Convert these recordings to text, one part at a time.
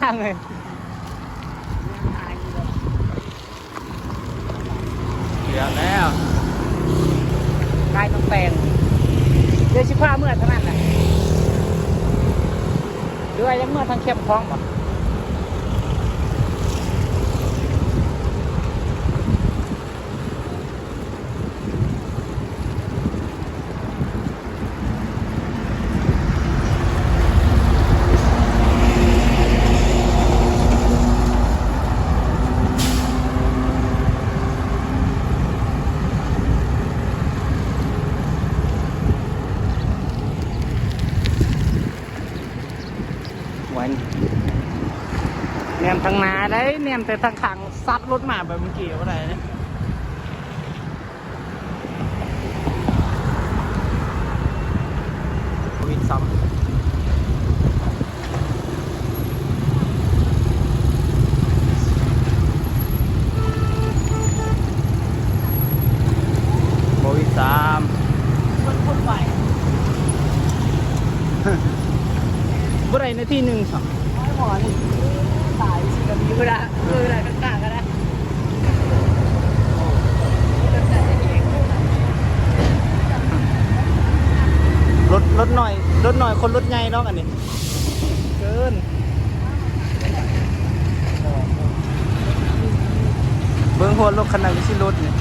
างเลยเดี๋ยวแล้วกายต้องแปลงเดี๋ยวชิพาเมื่อเท่านั้นแหละด้วยยังเมื่อทางเข้มคล้องบ่แนมทางนาได้แนมแต่ทางขังซัดรถมาแบบเมื่อกี้อะไรเนี่ยวินซ้ำโบวินซ้ำคนไหวบ่ได้ในที่หนึ่งสองหมอนี่ตายสิแบบนี้ก็ได้อะไรต่างๆก็ได้รถหน่อยคนรถใหญ่เนาะอันนี้เกินเบิ้งหัวรถขนาดไม่ใช่รถเนี่ย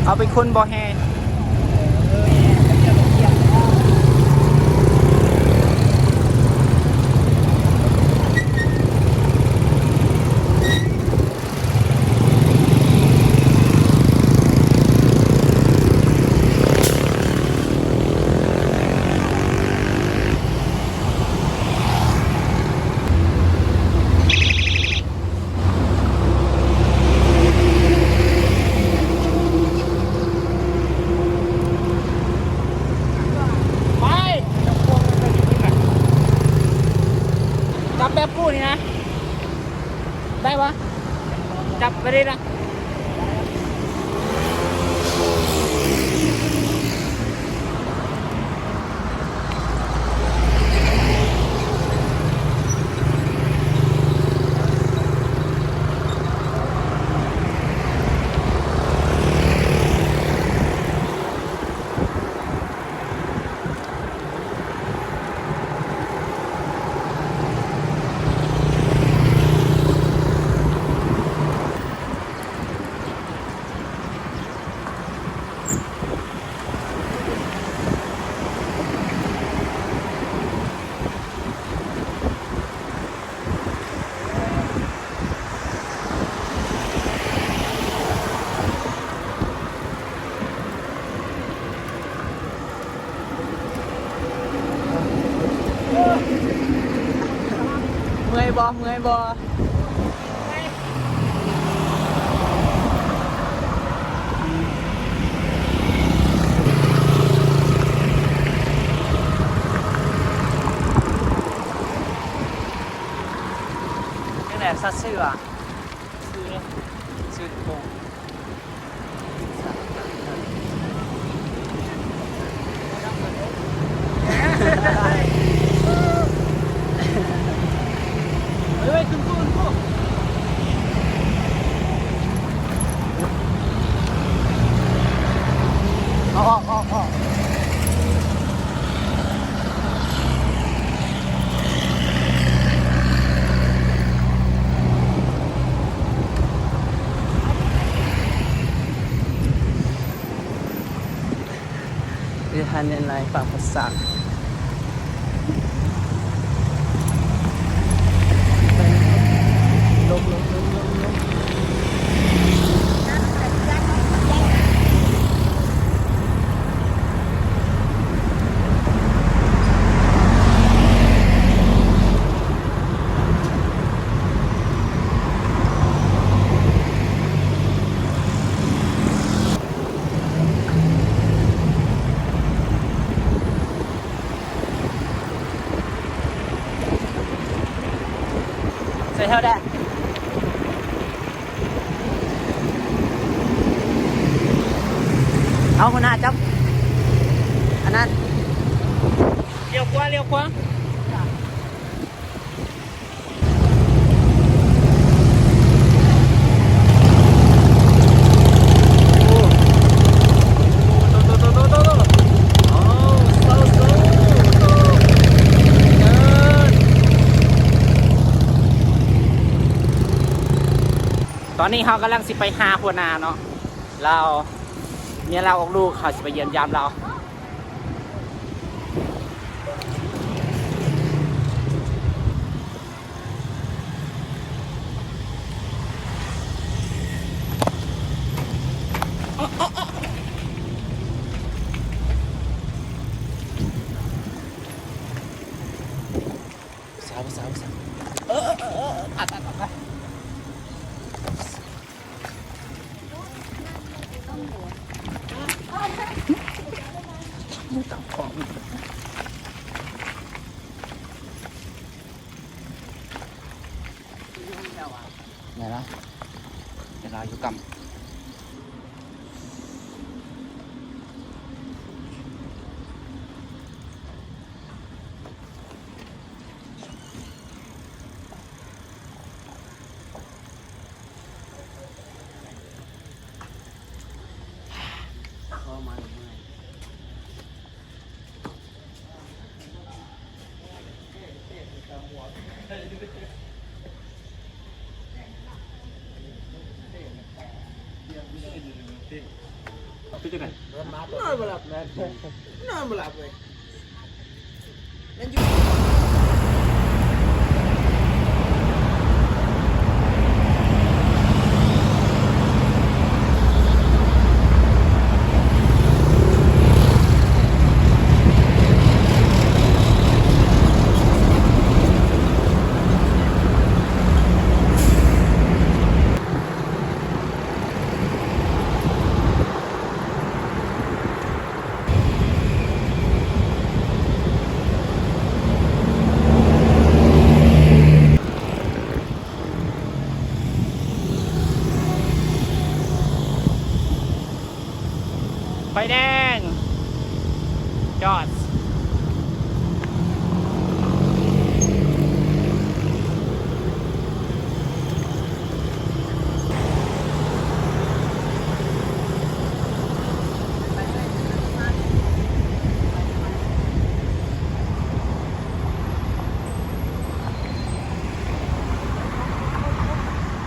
เอาไปคนบ่อแฮจับแบบกู้นี่นะได้ปะจับไปได้นะเมื่อยบ่นี่แหละซัดชื่ออ่ะชื่อโป่งเฮ้ยขึ้นออกที่ทันในไลน์ฝากภาษาลงใส่เท่าได้ เอาหัวหน้าจับอันนั้นเลี้ยวขวาเลี้ยวขวาตอนนี้เขากำลังสิไปหาหัวหน้าเนาะเราเมียเราออกลูกเขาสิไปเยี่ยมยามเราสาวตัดไปมือตับของไหนล่ะเดี๋ยวเราอยู่กับNó mà lập này. Nó mà lập này. Nên chú ไฟแดงจอด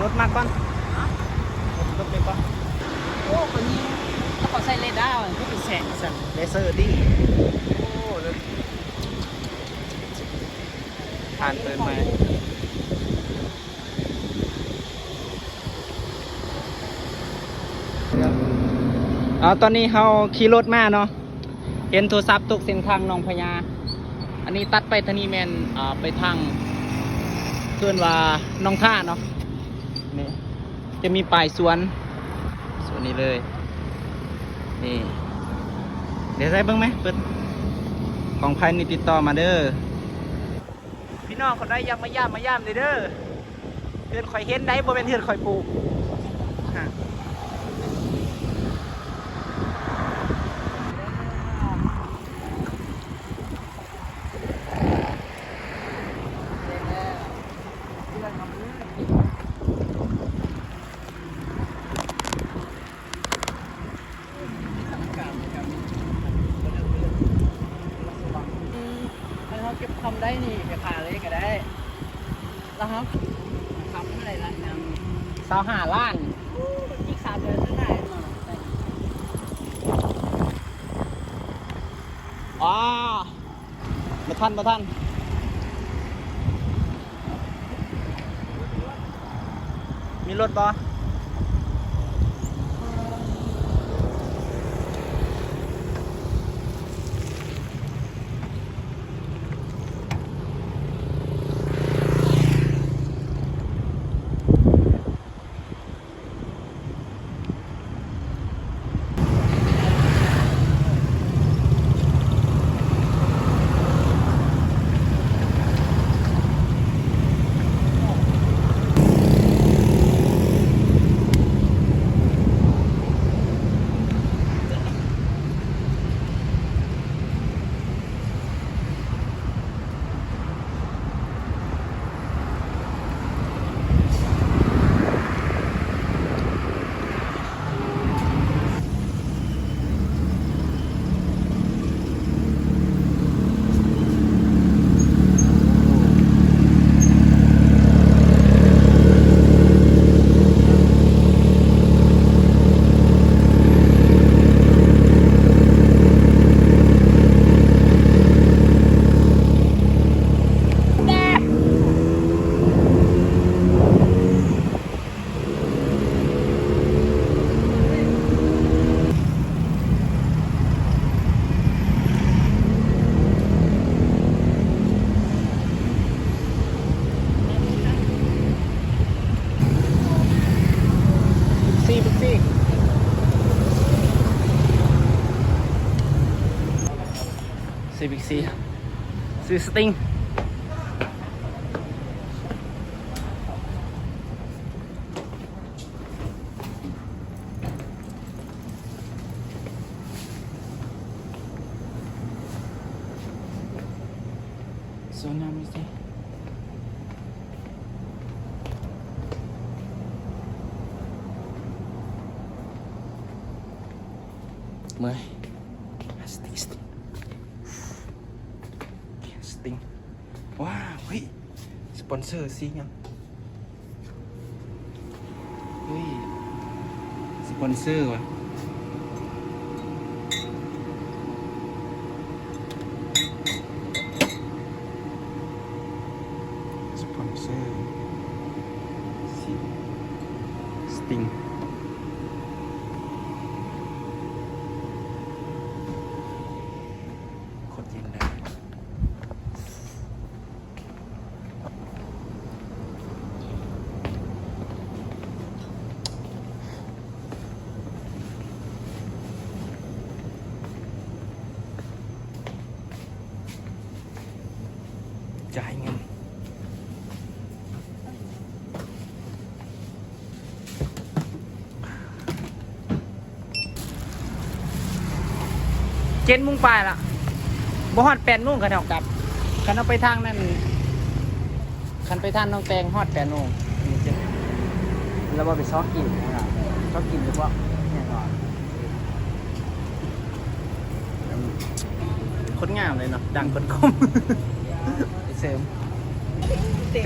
รถมาก่อนรถไปก่อนโอ้คนนี้ถ้าเขาใส่เรดาร์มันก็เป็นแสงสั่นเลเซอร์ดีโอ้รถผ่านเปิดมาตอนนี้เขาขี่รถมาเนาะเห็นโทรศัพท์ตกเส้นทางหนองพญาอันนี้ตัดไปทางนี้แมนไปทางเพื่อนว่าน้องท่าเนาะนี่จะมีป่ายสวนนี้เลยนี่เดี๋ยวใส่เบิ้งไหมเปิดของภายในติดต่อมาเด้อพี่น้องคนใดอยากมาย่ามเด้อเพื่อนข่อยเห็นได้บ่เป็นเพื่อนข่อยปลูกเก็บคำได้นี่ไปขายเลยก็ได้แล้วครับคำอะไรล้านนำ25 ล้านอีก3 เดือนข้างหน้าอ๋อมาทันมีรถปะ บิ๊กซีซื้อสติงโซนน้ำนี่สิเมื่อยสติงว้าวเฮ้ยสปอนเซอร์ซิยังเฮ้ยสปอนเซอร์ว่ะสปอนเซอร์สติงโคตรเย็นเลยจ่ายเงิน7 โมงปลายละบ่ฮอด8 โมงกันเอากลับคันเอาไปทางนั้นคันไปทางน้องแตงฮอด8 โมงนี่จ้ะแล้วบ่ไปซอกกินนะครับซอกกินหรือว่าแน่นอนคนงามเลยเนาะดังคนคม ไปเสริม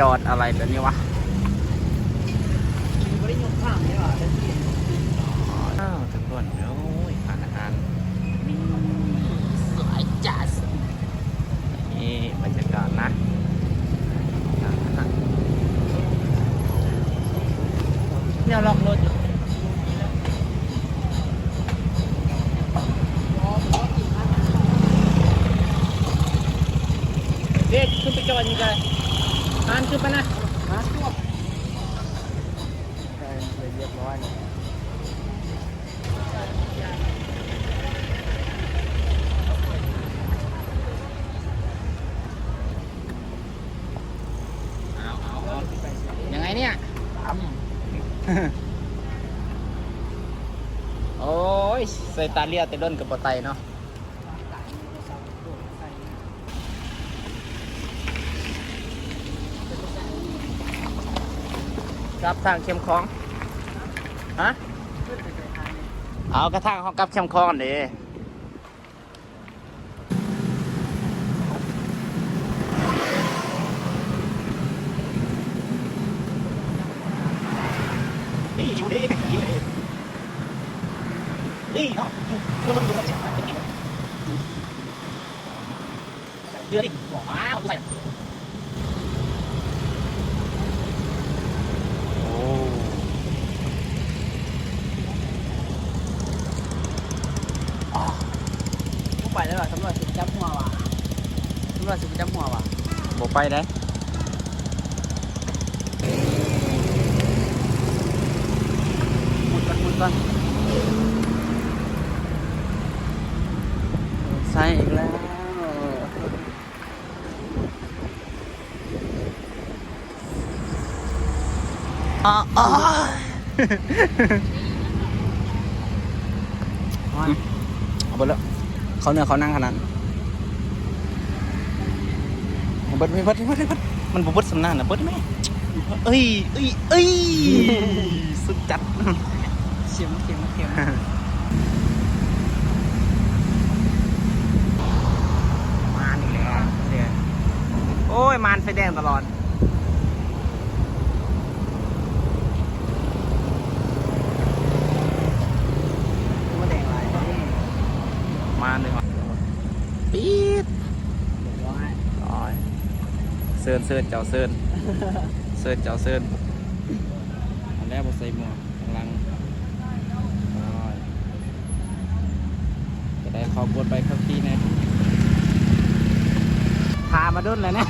จอดอะไรแบบนี้วะไม่ได้ยกข้างนี่หรออ้าวทุกคนโอ้ยผ่านอาหารนี่สวยจัดนี่บรรยากาศนะเนี่ยล็อกรถอยู่เด็กขึ้นไปจอดนี่กันอ่านขึ้นไปนะฮะเรียบร้อยยังไงเนี่ยโอ้ยใส่ตาเลียแต่ด้นกับปอไตเนาะกับทางเข้มคลองฮะเอากระทางของกับเข้มคลองดิเดือดดิว้าวใส่ไปแล้วเหรอตำรวจสิจับหัวว่ะตำรวจสิจับหัวว่ะบอกไปได้หมุนก่อนใส่อีกแล้วอ๋อเอาไปแล้วเขาเนื้อเขานั่งขนาดเบิดไม่เบิดมันบุบสำนักนะเบิดไหมเอ้ยสุดจัดเข็มมานอีกแล้วเนี่ยโอ้ยมานไฟแดงตลอดมาเลยว่ะปี๊ดร้อยเซิร์นเจ้าเซิร์นอันแรกผมใส่หมวกกำลังจะได้ขอบทไปครับพี่นะพามาดุนเลยนะ